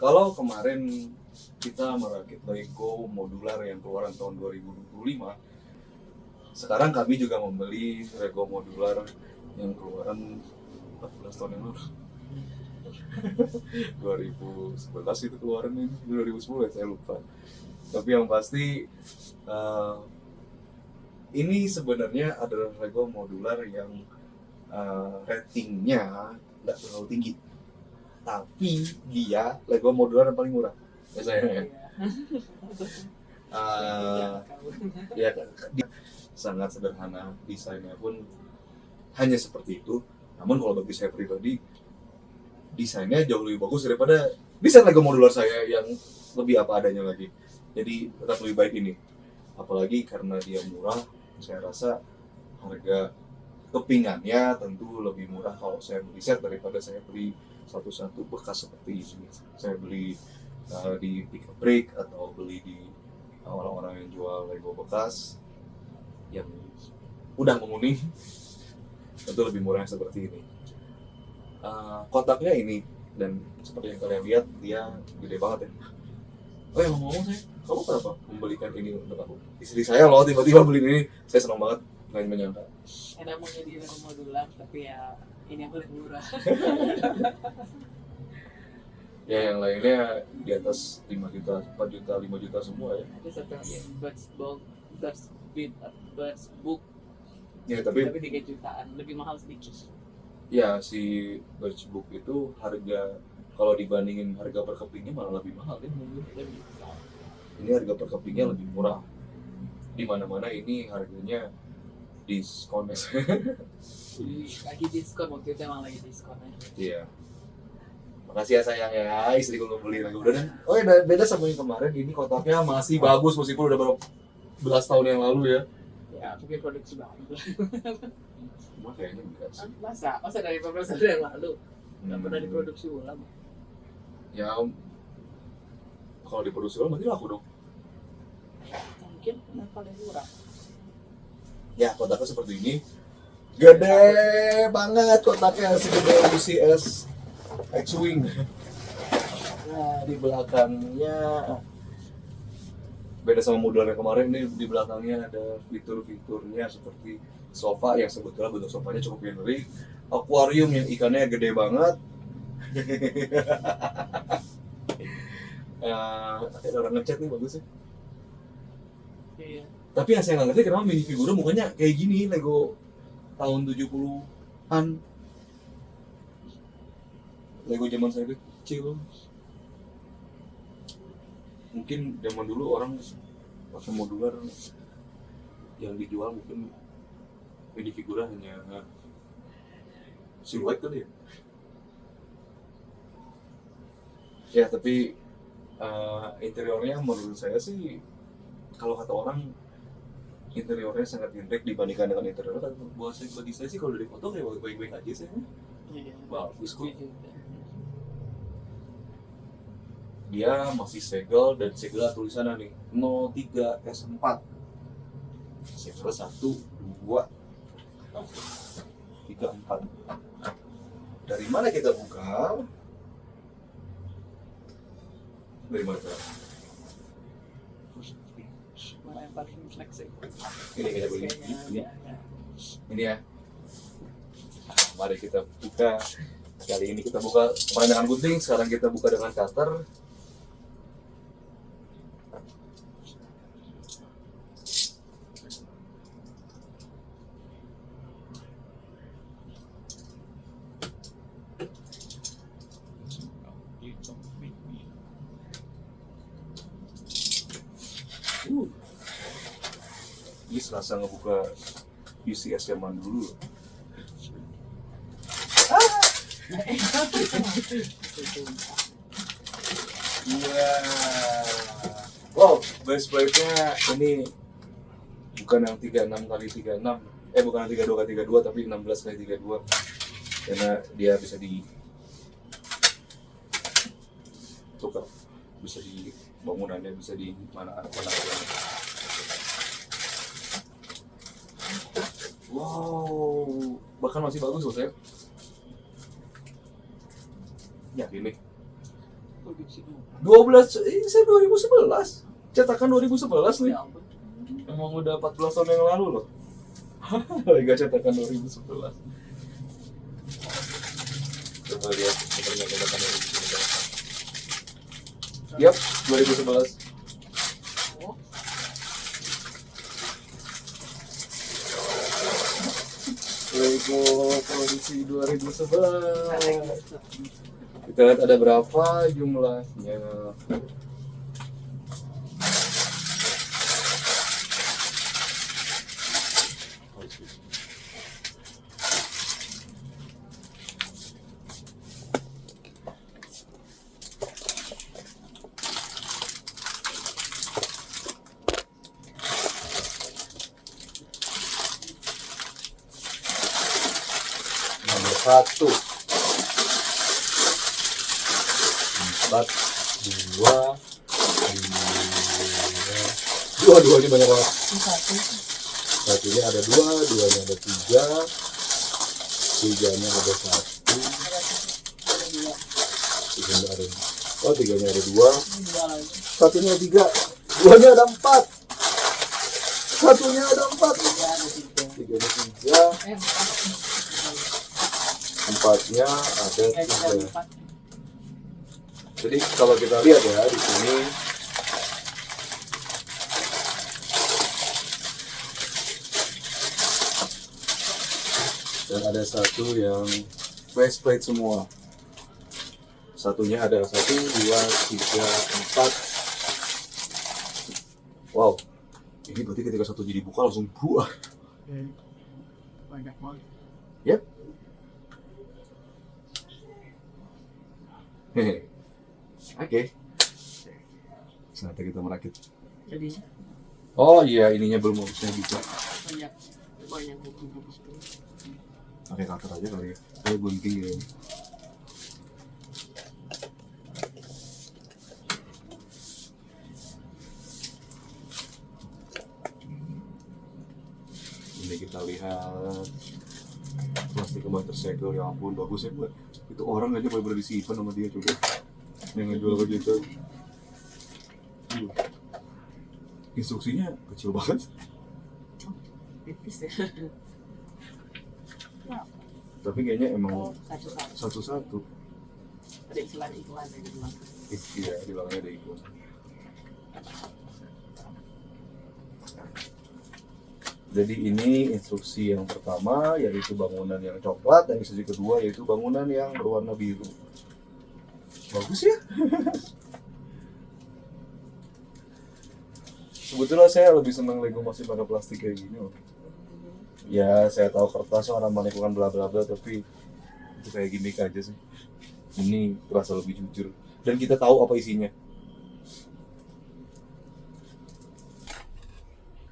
Kalau kemarin kita merakit Lego modular yang keluaran tahun 2025, sekarang kami juga membeli Lego modular yang keluaran 14 tahun yang lalu. 2011 itu keluaran ini, 2010 ya, saya lupa. Tapi yang pasti ini sebenarnya adalah Lego modular yang ratingnya nggak terlalu tinggi, tapi dia Lego modular yang paling murah ya sayangnya. Ya dia sangat sederhana, desainnya pun hanya seperti itu. Namun kalau bagi saya pribadi, desainnya jauh lebih bagus daripada desain Lego modular saya yang lebih apa adanya lagi. Jadi tetap lebih baik ini. Apalagi karena dia murah, saya rasa harga kepingannya tentu lebih murah kalau saya beli set daripada saya beli satu-satu bekas seperti ini. Saya beli di Pick a Brick atau beli di orang-orang yang jual Lego bekas yang udah menguning, tentu lebih murah seperti ini. Kotaknya ini, dan seperti yang kalian lihat dia gede banget ya. Oh ya, ngomong saya, kamu kenapa membelikan ini untuk aku? Istri saya loh tiba-tiba beli ini, saya senang banget, nggak menyangka. Ada mau jadi Lego modular, tapi ya ini yang paling murah. Ya yang lainnya di atas 5 juta, 4 juta, 5 juta semua ya. Ada satu lagi yang Birds Book, Ya tapi 3 jutaan, lebih mahal sedikit. ya si Birch Book itu harga, kalau dibandingin harga per kepingnya malah lebih mahal ya mungkin. Ini harga per kepingnya lebih murah. Di mana-mana ini harganya diskon ya. Lagi diskon, waktu itu emang lagi diskon ya. Iya. Makasih ya sayang ya, istriku beli lagi udah deh. Oh ya beda sama yang kemarin, ini kotaknya masih bagus meskipun udah berapa belas tahun yang lalu ya. Ya, mungkin produksi baru. Cuma kayaknya enggak sih. Masa dari 15 tahun yang lalu nggak pernah diproduksi ulang. Ya kalau diproduksi ulang berarti laku dong. Mungkin yang paling murah. Ya kotaknya seperti ini. Gede banget kotaknya, segede UCS X-Wing. Nah di belakangnya beda sama modular yang kemarin, ini di belakangnya ada fitur-fiturnya seperti sofa yang sebetulnya bentuk sofanya cukup generik, akuarium yang ikannya gede banget. Ada orang ngechat nih, bagus ya. Iya. Tapi yang saya nggak ngerti kenapa mini figura mukanya kayak gini, Lego tahun 70-an. Lego zaman saya kecil. Mungkin zaman dulu orang pakai modular yang dijual mungkin mini figura hanya siluet kali ya. Ya tapi interiornya menurut saya sih, kalau kata orang interiornya sangat generik dibandingkan dengan interior kan. Bagi saya sih kalau dari foto kayak baik-baik aja sih. Iya. Bagus kok. Dia masih segel dan segel tulisannya nih 03 S4. Segel 1, 2, 3, 4. Dari mana kita buka? Dari mana? Mana yang paling fleksibel? Ini kita beli. Kayaknya, ya. Ini ya. Nah, mari kita buka. Kali ini kita buka kemarin dengan gunting, sekarang kita buka dengan cutter. Ini serasa ngebuka UCS zaman dulu. Iya. Wow, base plate-nya ini bukan yang 36x36. Bukan yang 32x32 tapi 16x32. Karena dia bisa di tukar, bisa di bangunannya, bisa di mana. Wow, bahkan masih bagus loh saya. Ya ini Produksi dulu. 12, ini saya 2011. Cetakan 2011 nih. Ya ampun. Emang udah 14 tahun yang lalu loh. Liga cetakan 2011. Coba lihat nomornya cetakan 2011. Yap, 2011. Oh, Lego produksi 2011. ada yang Kita lihat ada berapa jumlahnya. Nomor 1 4 2 2 duanya banyak banget. satu. Satunya ada 2, duanya ada 3, tiganya ada 1, Ada dua. tiganya ada, oh tiganya ada 2, Ini dua lagi. satunya 3, duanya ada 4, satunya ada 4, Tiga ada tiga. tiganya 3, Empat. empatnya ada Tiga 3. empat. Jadi kalau kita lihat ya di sini dan ada satu yang base plate semua. Satunya ada 1, 2, 3, 4. Wow, ini berarti ketika satu jadi buka langsung buah. Banyak banget. Yep. Hehe. Oke. Saatnya kita merakit. Jadi Oh iya, ininya belum harusnya bisa. banyak banyak buku-buku itu. Pakai cutter aja kali ya. Saya gunting ya. Ini kita lihat plastik kembali tersegel, ya ampun bagus ya buat itu orang aja boleh disimpan sama dia coba yang ngejual begitu. Instruksinya kecil banget. Tipis ya. Tapi kayaknya emang Oh, satu-satu. satu-satu. Ada iklan-iklan yang di belakang. Iya, di belakangnya ada iklan. Jadi ini instruksi yang pertama yaitu bangunan yang coklat, dan instruksi kedua yaitu bangunan yang berwarna biru. Bagus ya? Sebetulnya saya lebih senang Lego masih pakai plastik kayak gini loh. Ya, saya tahu kertas orang melakukan bla bla bla, tapi itu kayak gimmick aja sih. Ini terasa lebih jujur dan kita tahu apa isinya.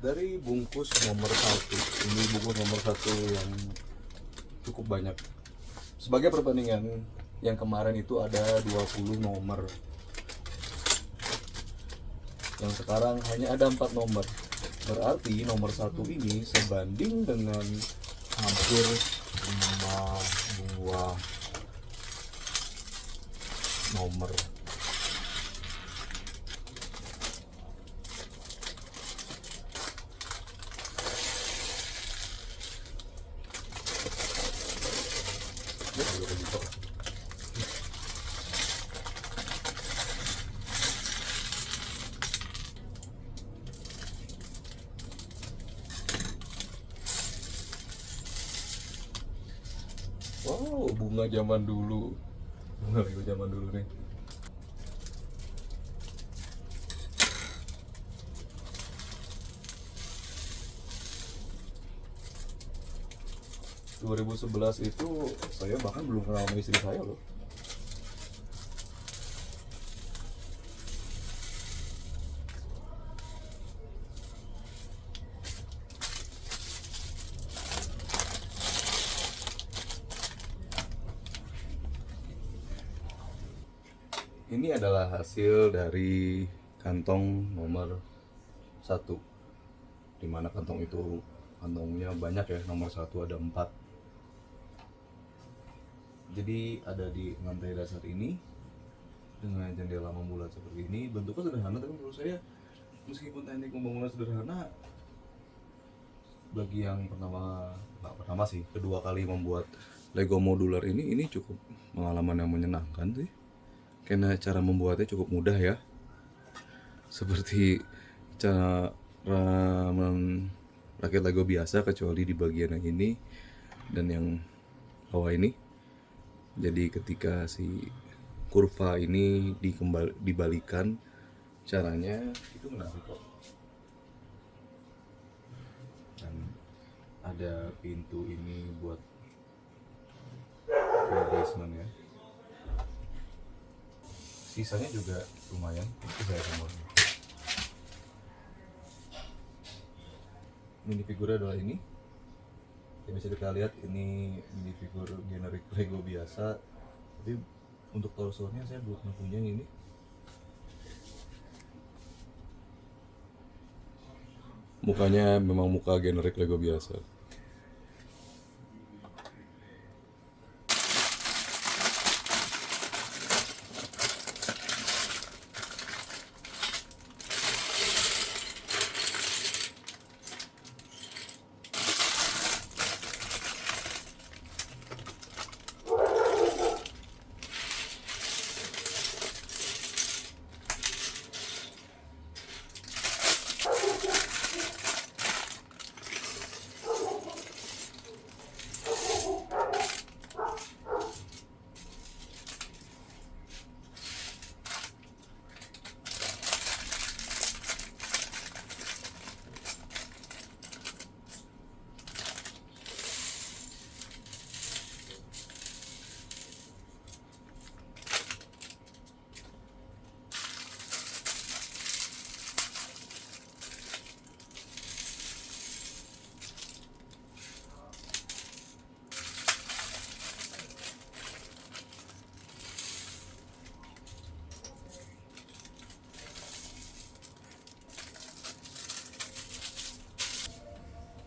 Dari bungkus nomor 1, ini bungkus nomor 1 yang cukup banyak. Sebagai perbandingan, yang kemarin itu ada 20 nomor. Yang sekarang hanya ada 4 nomor. Berarti nomor 1 ini sebanding dengan hampir 5 buah nomor. Wow, bunga zaman dulu. Bunga Lego zaman dulu nih. ...2011 itu saya bahkan belum kenal sama istri saya loh. Ini adalah hasil dari kantong nomor 1, dimana kantong itu kantongnya banyak ya, nomor 1 ada 4. Jadi ada di lantai dasar ini dengan jendela membulat seperti ini. Bentuknya sederhana, tapi menurut saya meskipun teknik pembangunan sederhana, bagi yang kedua kali membuat Lego modular ini cukup pengalaman yang menyenangkan sih, karena cara membuatnya cukup mudah ya, seperti cara rakit Lego biasa, kecuali di bagian yang ini dan yang bawah ini. Jadi ketika si kurva ini dibalikan, caranya itu menarik kok. Dan ada pintu ini buat basement ya. Sisanya juga lumayan, itu saya tambahkan. Minifigurnya adalah ini. Ya, bisa kita lihat ini minifigur generik Lego biasa. Tapi untuk torsonya saya belum punya ini. Mukanya memang muka generik Lego biasa.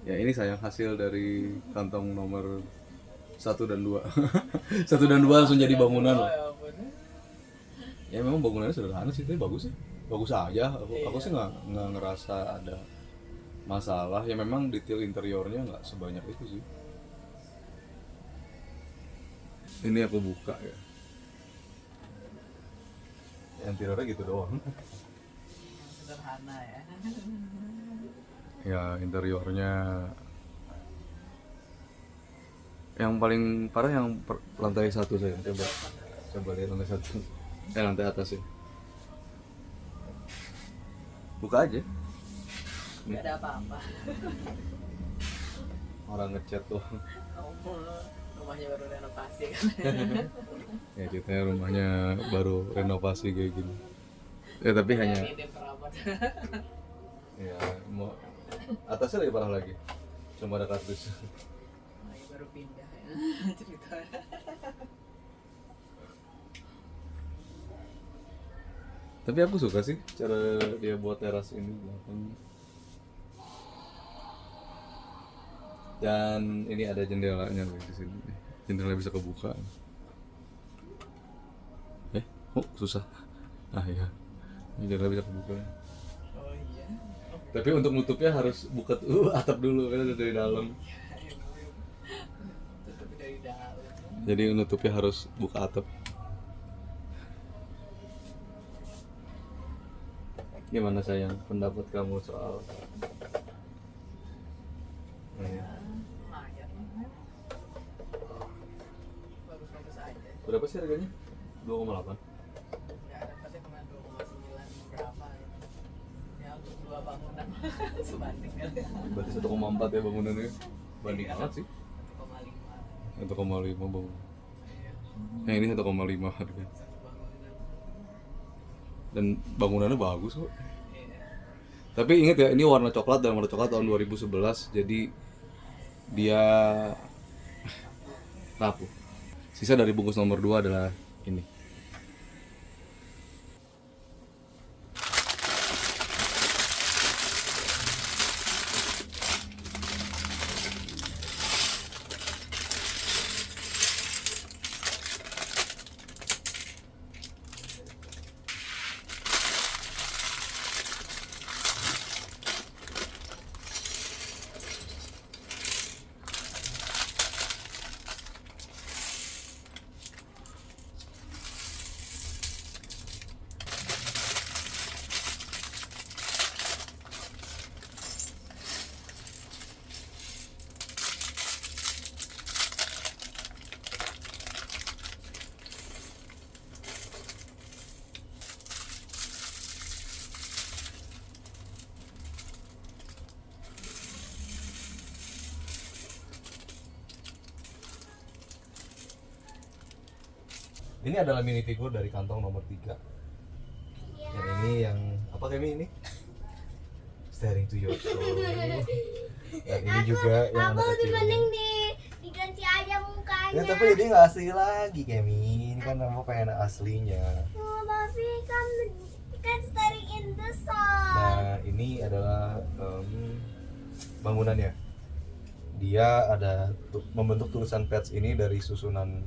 Ya ini sayang hasil dari kantong nomor 1 dan 2. 1 dan 2 langsung jadi bangunan loh. Ya memang bangunannya sederhana sih, tapi bagus sih. Bagus aja. Aku sih nggak ngerasa ada masalah. Ya memang detail interiornya nggak sebanyak itu sih. Ini aku buka ya. Interiornya gitu doang. Sederhana ya. Ya interiornya yang paling parah yang lantai 1 saya. Coba lihat lantai 1. Lantai atas ya. Buka aja. Nggak ada apa-apa. Orang ngecat tuh. Rumahnya baru renovasi kan. Ya ceritanya rumahnya baru renovasi kayak gini. Ya tapi hanya. Ini perawat. Ya mau atasnya lebih parah lagi. Cuma ada kardus. Baru pindah ya cerita. Tapi aku suka sih cara dia buat teras ini belakang. Dan ini ada jendelanya di sini. Jendela bisa kebuka. Susah. Ya. Ini jendela bisa kebuka. Oh iya. Tapi untuk nutupnya harus buka atap dulu karena dari dalam. Tutup dari dalam. Jadi nutupnya harus buka atap. Gimana sayang pendapat kamu soal Lumayan. Bagus-bagus aja. berapa sih harganya? 2,8. Nggak dapatnya cuma 2,9 berapa ya. Ya untuk 2 bangunan sebanding kan. Berarti 1,4 ya bangunannya. Banding banget sih. 1,5. 1,5 bangunan. Nah ini 1,5 harganya. Dan bangunannya bagus kok. Tapi ingat ya, ini warna coklat dan warna coklat tahun 2011, jadi dia rapuh. Sisa dari bungkus nomor 2 adalah ini. Ini adalah minifigure dari kantong nomor 3. Yang ini yang apa Kemi ini? Staring to your soul. Dan ini juga yang anak kecil. Diganti aja mukanya. Ya tapi ini nggak asli lagi Kemi. Ini kan nama pengen aslinya. Oh, tapi kan staring in the sun. Nah ini adalah bangunannya. Dia ada membentuk tulisan Pets ini dari susunan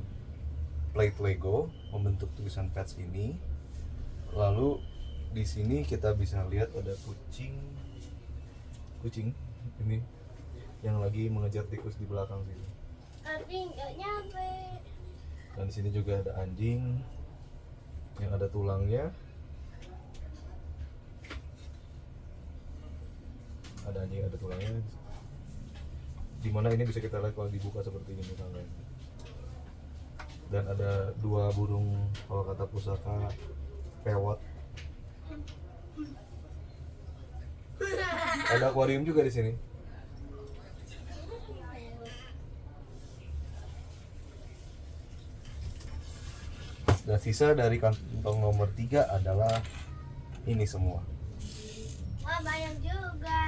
plate Lego, membentuk tulisan Pets ini. Lalu di sini kita bisa lihat ada kucing ini yang lagi mengejar tikus di belakang sini. Tapi nggak nyampe. Dan di sini juga ada anjing yang ada tulangnya. Ada anjing ada tulangnya. Dimana ini bisa kita lihat kalau dibuka seperti ini tangganya. Dan ada 2 burung kalau kata pusaka pewot. Ada akuarium juga di sini. Dan sisa dari kantong nomor 3 adalah ini semua. Wah, banyak juga.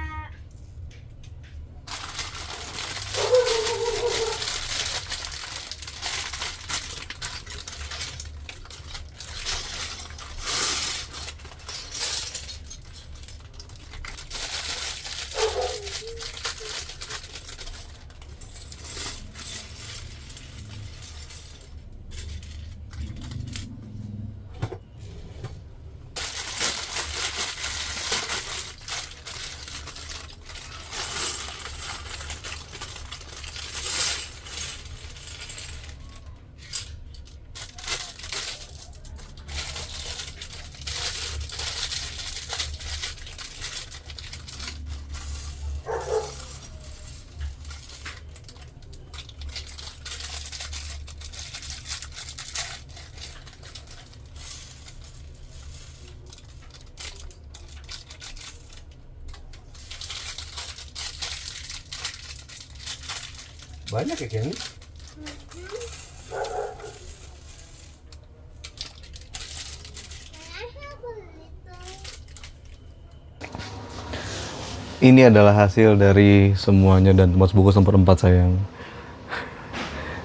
Banyak ya Kenny? Ini adalah hasil dari semuanya dan Mas Buku seperempat sayang.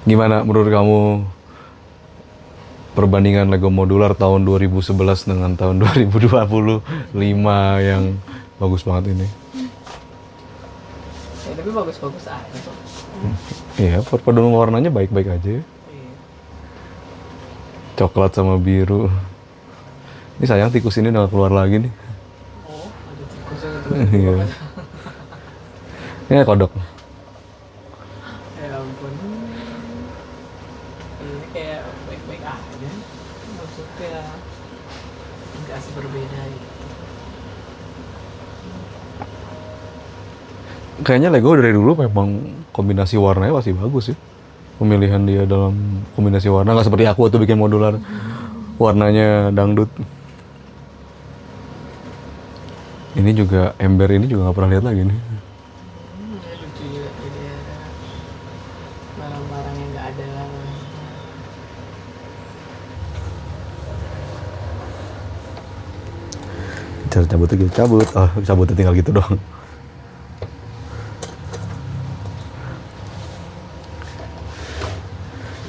Gimana menurut kamu perbandingan Lego modular tahun 2011 dengan tahun 2025 yang bagus banget ini? Ya, tapi bagus-bagus aja kok. Iya, perpaduan warnanya baik-baik aja. Iya. Coklat sama biru. Ini sayang tikus ini udah keluar lagi nih. Oh, ada tikusnya terus. Iya. Ini kodok. Ya ampun. Ini kayak baik-baik aja. Maksudnya nggak berbeda gitu. Kayaknya Lego dari dulu memang kombinasi warnanya pasti bagus ya. Pemilihan dia dalam kombinasi warna nggak seperti aku waktu bikin modular warnanya dangdut. Ini juga ember ini juga nggak pernah lihat lagi nih. Ya lucu juga jadi ada barang-barang yang nggak ada. Cara cabut gitu cabut, cabutnya tinggal gitu doang.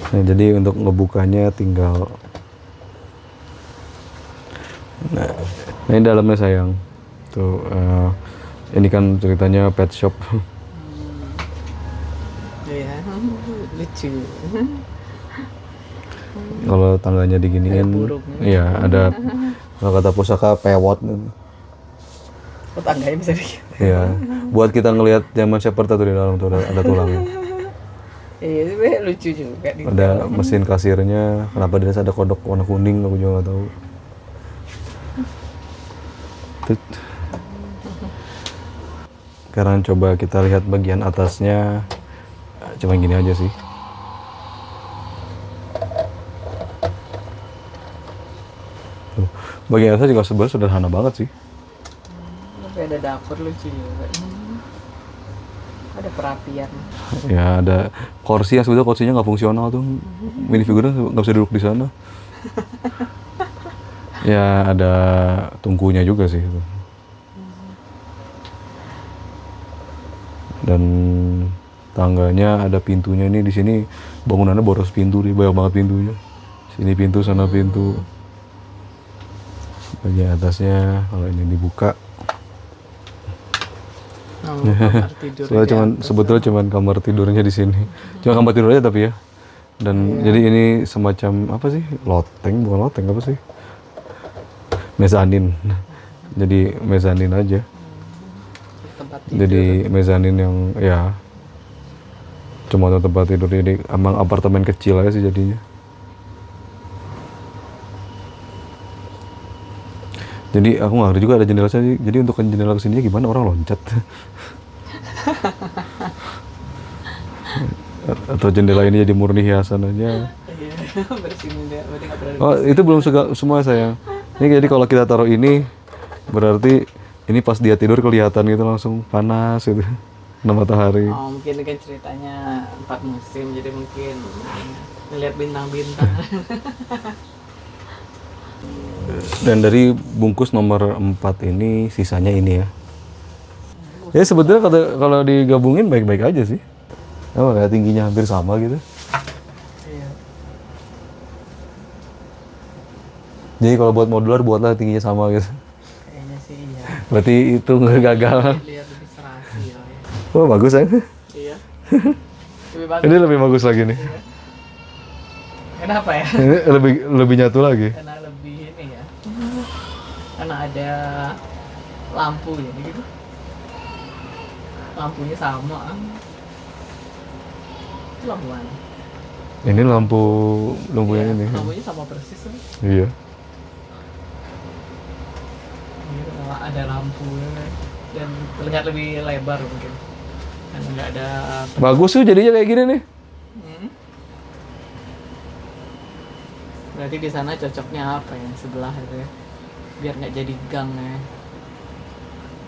Nah, jadi untuk ngebukanya tinggal. Nah, ini dalamnya sayang. Tuh, ini kan ceritanya pet shop. Iya, lucu. Kalau tangganya diginiin, Ada burung. iya ada. Kalau kata pusaka pewot. Oh, tangganya bisa bikin. Iya, buat kita ngelihat zaman Shepherd tuh di dalam tuh ada tulangnya. Iya, sebenarnya lucu juga nih. Ada mesin kasirnya. Kenapa dia ada kodok warna kuning? Aku juga nggak tahu. Tut. Sekarang coba kita lihat bagian atasnya. Cuma gini aja sih. Tuh. Bagian atasnya juga sebenarnya sederhana banget sih. Tapi ada dapur lucu juga. Ada perapian. Ya ada kursi yang sebetulnya kursinya nggak fungsional tuh. Minifigurnya nggak bisa duduk di sana. Ya ada tungkunya juga sih itu. Dan tangganya ada pintunya, ini di sini bangunannya boros pintu nih, banyak banget pintunya. Sini pintu, sana pintu. Bagian atasnya kalau ini dibuka. Oh, kamar tidur Soalnya di cuman atas. sebetulnya cuman kamar tidurnya di sini. Cuma kamar tidur aja tapi ya. Dan jadi ini semacam apa sih? Loteng, bukan loteng, apa sih? Mezanin. Jadi mezanin aja. Tempat tidur. Jadi mezanin yang ya cuma untuk tempat tidur, jadi emang apartemen kecil aja sih jadinya. Jadi aku nggak ngerti juga ada jendela sih. Jadi untuk jendela kesini gimana, orang loncat? Atau jendela ini jadi murni hiasan aja? Iya, bersihin dia, berarti nggak berani. Oh itu belum semua sayang. Ini jadi kalau kita taruh ini berarti ini pas dia tidur kelihatan gitu langsung panas gitu, kena matahari. Oh, mungkin kan ceritanya 4 musim, jadi mungkin ngeliat bintang-bintang. Dan dari bungkus nomor 4 ini sisanya ini ya. Ya sebetulnya kalau digabungin baik-baik aja sih. Oh, kayak tingginya hampir sama gitu. Iya. Jadi kalau buat modular buatlah tingginya sama gitu. Kayaknya sih iya. Berarti itu nggak gagal. Lihat lebih serasi ya. Oh bagus ya. Iya. Lebih bagus. Ini lebih bagus lagi nih. Kenapa ya? Ini lebih nyatu lagi. Karena lebih ini ya. Karena ada lampu ya gitu. Lampunya sama. Itu lampu mana? Ini lampu yang Iya, ini. lampunya sama persis kan? Iya. Iya, ada lampu dan terlihat lebih lebar mungkin. Karena nggak ada. Bagus tuh jadinya kayak gini nih. Hmm. Berarti di sana cocoknya apa yang sebelah itu ya? Biar nggak jadi gang ya.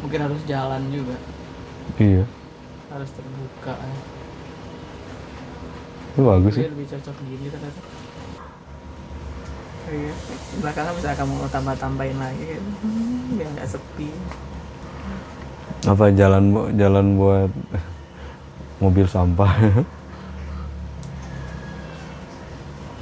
Mungkin harus jalan juga, Iya. harus terbuka ya. Ini bagus sih. Jadi lebih cocok gini ternyata. Iya. Belakangnya bisa kamu tambah-tambahin lagi gitu. Biar nggak sepi. Apa jalan buat mobil sampah.